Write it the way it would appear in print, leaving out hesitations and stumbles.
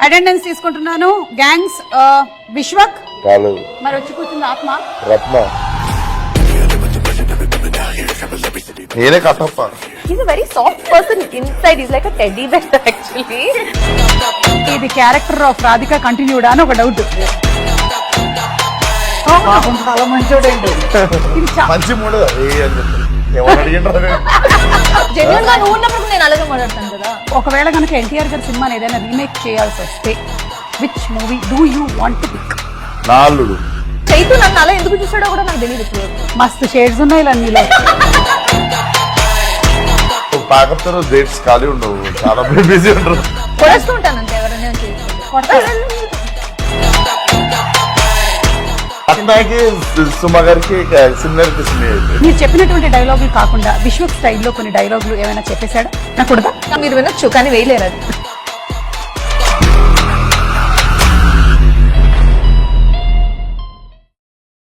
Attendance తీసుకుంటున్నాను. Gangs Vishwak మరి వచ్చి కూర్చుంది ఆత్మ రత్న నేనే Kattappa. He's a very soft person inside. He's like a teddy bear actually. ఇది క్యారెక్టర్ ఆఫ్ రాధిక కంటిన్యూడా అని ఒక డౌట్. చాలా మంచోడండి. మంచి మూడు ఎవరు అడిగిండ్రు? జెన్యున్ గా నువ్వు ఉన్నప్పుడు నేను అలాగే మాట్లాడతాను కదా. ఒకవేళ కనుక ఎన్టీఆర్ గారి సినిమాని ఏదైనా రీమేక్ చేయాల్సి వస్తే which movie do you want to pick? నాలుగు చైతు నన్ను అలా ఎందుకు చూసాడో కూడా నాకు తెలియదు ఇప్పుడు. మస్తు షేడ్స్ ఉన్నాయి ఇలా నీలో. పాకప్తారు డేట్స్ ఖాళీ ఉండవు, చాలా బిజీ ఉంటారు. కొడేస్తూ ఉంటాను అంతే ఎవరైనా రత్నాకి సుమ గారికి సిమిలారిటీస్ ఉన్నాయి. మీరు చెప్పినటువంటి డైలాగులు కాకుండా విశ్వక్ స్టైల్లో కొన్ని డైలాగులు ఏమైనా చెప్పేశాడా? నాకు కూడా మీరు వినొచ్చు కానీ వేయలేరు అది.